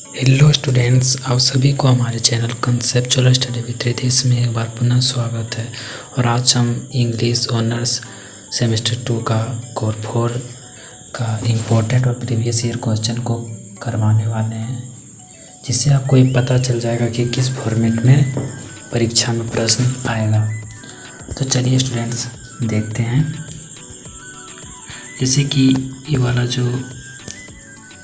Hello students, आप सभी को हमारे channel conceptual study with Ritesh में एक बार पुनः स्वागत है। और आज हम इंग्लिश ऑनर्स सेमेस्टर 2 का कोर 4 का इम्पोर्टेंट और प्रीवियस ईयर क्वेश्चन को करवाने वाले हैं, जिससे आपको ये पता चल जाएगा कि किस फॉर्मेट में परीक्षा में प्रश्न आएगा। तो चलिए स्टूडेंट्स देखते हैं। जैसे कि ये वाला जो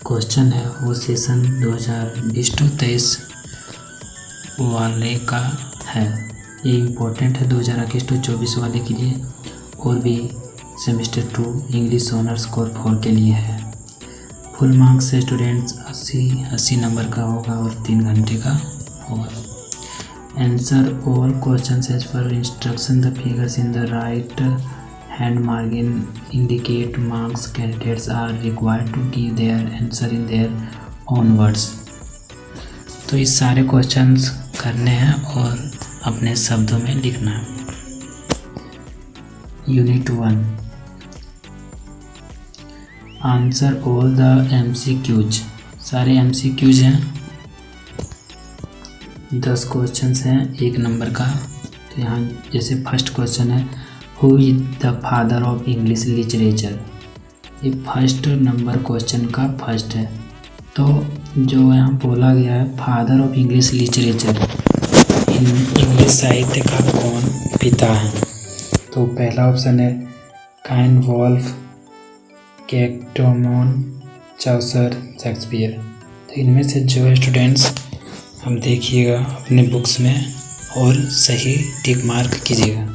क्वेश्चन है वो सेशन 2020-23 वाले का है। ये इम्पोर्टेंट है 2021-24 वाले के लिए, और भी सेमेस्टर 2 इंग्लिश ऑनर्स कोर 4 के लिए है। फुल मार्क्स से स्टूडेंट्स 80 नंबर का होगा और 3 घंटे का होगा। Answer all questions as per instruction. The figures in the right hand margin indicate marks. Candidates are required to give their answer in their own words. तो इस सारे क्वेश्चंस करने हैं और अपने शब्दों में लिखना है। Unit 1, answer all the MCQs। सारे MCQs हैं, 10 क्वेश्चंस हैं 1 नंबर का। तो यहाँ जैसे फर्स्ट क्वेश्चन है, who is the father of English literature. ये फर्स्ट नंबर क्वेश्चन का फर्स्ट है। तो जो यहाँ बोला गया है father of English literature, English साहित्य का कौन पिता है। तो पहला ऑप्शन है काइन वॉल्फ, कैक्टोमोन, चौसर, शेक्सपियर। तो इनमें से जो है स्टूडेंट्स हम देखिएगा अपने बुक्स में और सही टिक मार्क कीजिएगा।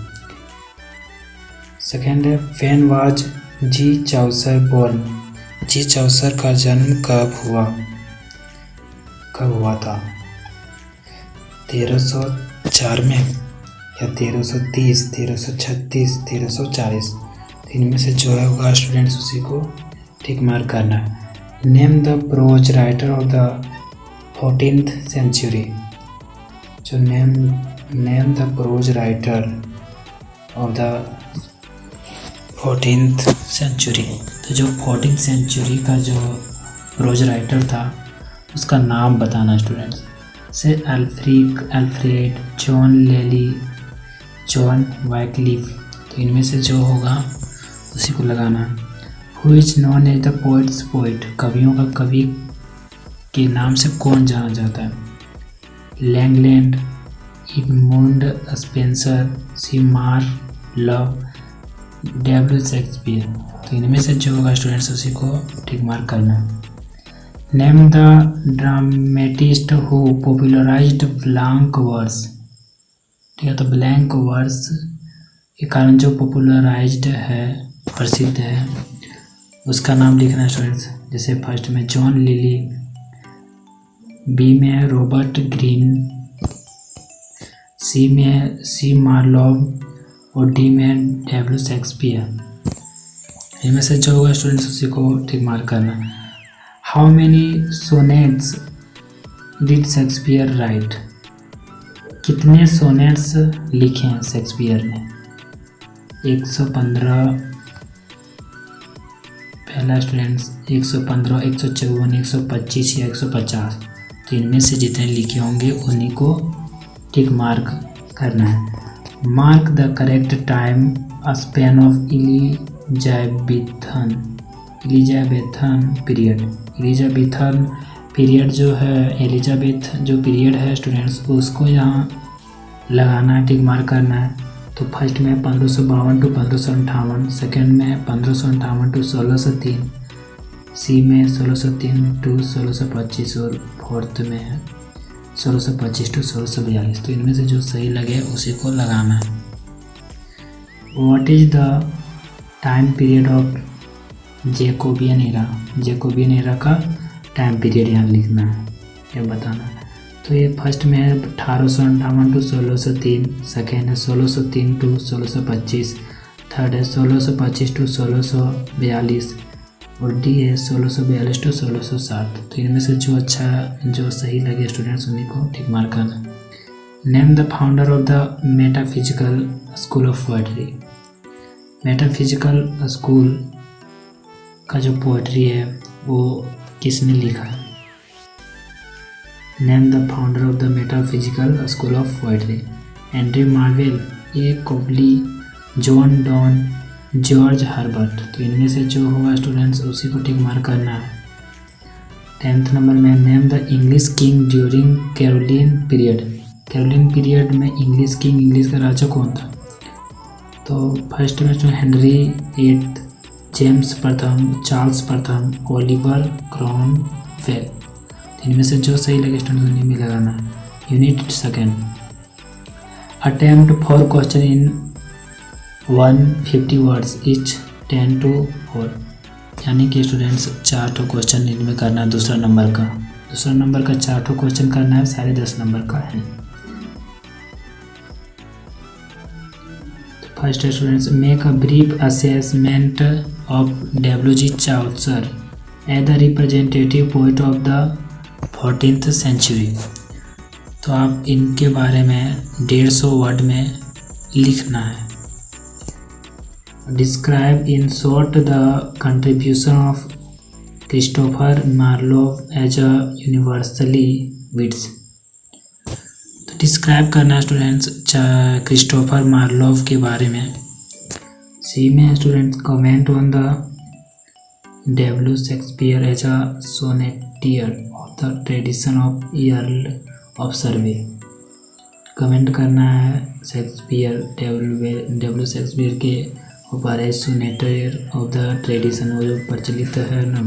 सेकेंड है when was G Chaucer born. G Chaucer का जन्म कब हुआ था। 1304 में या 1330, 1336, 1340। इनमें से जो है होगा स्टूडेंट्स उसी को टिक मार्क करना है। Name the prose writer of the 14th century. जो name the prose writer of the 14th century. तो जो 14th सेंचुरी का जो प्रोज राइटर था उसका नाम बताना स्टूडेंट्स। से Alfred, John Lyly, John Wycliffe. तो इनमें से जो होगा उसी को लगाना। Who is known as the poet's poet. कवियों का कवि के नाम से कौन जाना जाता है। लैंगलैंड, एडमंड स्पेंसर, सीमार लव, W शेक्सपियर। तो इनमें से जो होगा स्टूडेंट्स उसी को टिक मार्क करना है। Name the dramatist who popularised blank verse. ठीक है, तो ब्लैंक वर्स के कारण जो पॉपुलराइज्ड है, प्रसिद्ध है, उसका नाम लिखना है स्टूडेंट्स। जैसे फर्स्ट में जॉन लिली, बी में है रॉबर्ट ग्रीन, सी में है सी मार्लोव और डी में W शेक्सपियर। इनमें से जो होगा स्टूडेंट्स उसी को टिक मार्क करना। How many sonnets did Shakespeare right. कितने सोनेट्स लिखे हैं शेक्सपियर ने। 115 पहला स्टूडेंट्स, 115, 154, 125 या 150। तो इनमें से जितने लिखे होंगे उन्हीं को टिक मार्क करना है। Mark the correct time span of Elizabethan period. Elizabethan period जो है, एलिजाबेथ जो पीरियड है स्टूडेंट्स, उसको यहाँ लगाना है, टिक मार्क करना है। तो फर्स्ट में 1552 टू 1558, सेकेंड में 1558 टू 1603, सी में 1603 टू 1625 और फोर्थ में है 1625 टू 1642। तो इनमें से जो सही लगे उसी को लगाना है। What is the time period of Jacobean era. Jacobean era का टाइम पीरियड यहाँ लिखना है, ये बताना है। तो ये फर्स्ट में है 1858 टू 1603, सेकेंड है 1603 टू 1625, थर्ड है 1625 टू 1642 और डी है 1642 टू 1660। तो इनमें से जो सही लगे स्टूडेंट्स उन्हीं को टिक मार्क करना। Name the founder of the metaphysical school of poetry. Metaphysical school का जो पोएट्री है वो किसने लिखा है। Name the founder of the metaphysical school of poetry. Andrew Marvell, A Cowley, John Donne, George Herbert. तो इनमें से जो होगा स्टूडेंट्स उसी को टिक मार्क करना है। 10th नंबर में name the English king during Caroline period. Caroline period में इंग्लिश किंग, इंग्लिश का राजा कौन था? तो फर्स्ट में जो हेनरी 8, जेम्स प्रथम, चार्ल्स प्रथम, ओलिवर क्रॉमवेल। इनमें से जो सही लगे स्टूडेंट्स उन्हीं में लगाना है। Unit second, attempt for question in 150 words etch 10 to 4, यानी कि स्टूडेंट्स 4 क्वेश्चन इनमें करना है। दूसरा नंबर का 4 क्वेश्चन करना है, साढ़े 10 नंबर का है। First students, make a brief assessment of W.G. Chaucer as the representative poet of the 14th century. तो आप इनके बारे में 150 वर्ड में लिखना है। Describe in short the contribution of Christopher Marlowe as a university wits. तो डिस्क्राइब करना है स्टूडेंट्स क्रिस्टोफर मार्लोव के बारे में। सी में students, comment on the W. Shakespeare as a sonneteer of the tradition of Earl of Surrey. Comment करना है Shakespeare, W. Shakespeare के ऊपर है सोनेटियर ऑफ द ट्रेडिशन, वो जो प्रचलित है ना,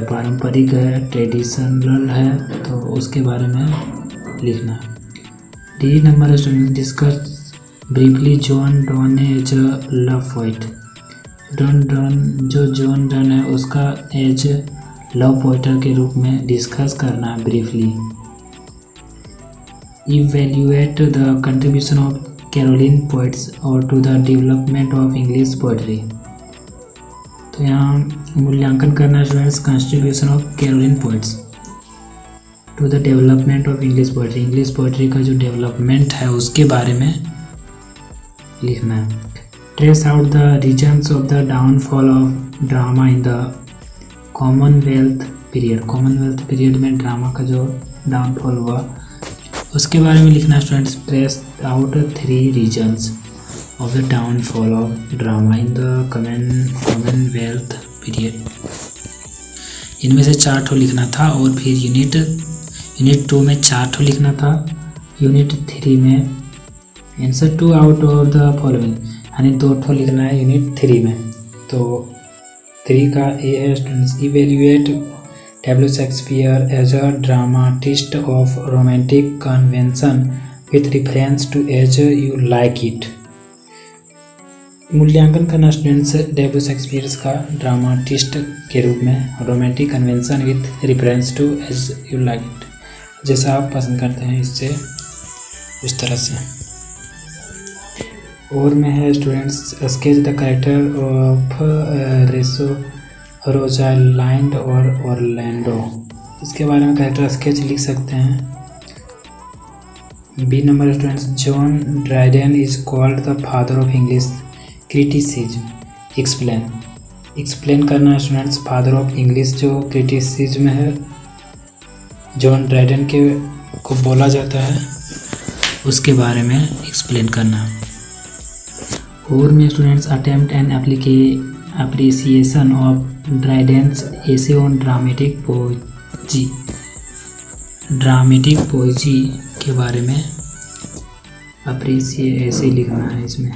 पारंपरिक है, ट्रेडिशनल है, तो उसके बारे में लिखना। D number student, discuss briefly John Donne as a love poet. John Donne है उसका एज लव पोएटर के रूप में डिस्कस करना है briefly. Evaluate the contribution of Caroline poets और to the development of English poetry. तो यहाँ मूल्यांकन करना है students contribution of Caroline poets to the development of English poetry. English poetry का जो डेवलपमेंट है उसके बारे में लिखना है। Trace out the reasons of the downfall of drama in the Commonwealth period. Commonwealth period में ड्रामा का जो डाउनफॉल हुआ उसके बारे में लिखना है students. Trace out 3 reasons of the downfall of drama in the Commonwealth period. इनमें से 4 लिखना था और फिर यूनिट 2 में 4 लिखना था। यूनिट 3 में answer 2 out of the following, यानी 2 लिखना है यूनिट 3 में। तो 3 का ए है students, evaluate W. Shakespeare as a dramatist of romantic convention with reference to As You Like It. मूल्यांकन करना स्टूडेंट्स W. शेक्सपियर का ड्रामाटिस्ट के रूप में, romantic convention with reference to As You Like It, जैसा आप पसंद करते हैं इससे उस तरह से। और में है students, sketch the character of Rosalind और ऑरलैंडो। इसके बारे में कैरेक्टर स्केच लिख सकते हैं। B number students, John Dryden is called the father of English criticism. Explain करना है स्टूडेंट्स फादर ऑफ इंग्लिश जो क्रिटिसिज्म है, जॉन ड्राइडेन के को बोला जाता है, उसके बारे में एक्सप्लेन करना। और में students, attempt and appreciation of Dryden's essay on dramatic poetry। Dramatic poetry के बारे में ऐसे लिखना है इसमें।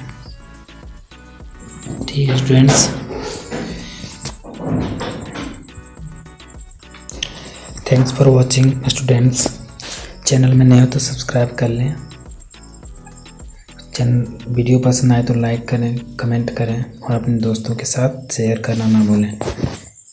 ठीक है students, thanks for watching students. Channel में नए हो तो सब्सक्राइब कर लें। वीडियो पसंद आए तो लाइक करें, कमेंट करें और अपने दोस्तों के साथ शेयर करना ना भूलें।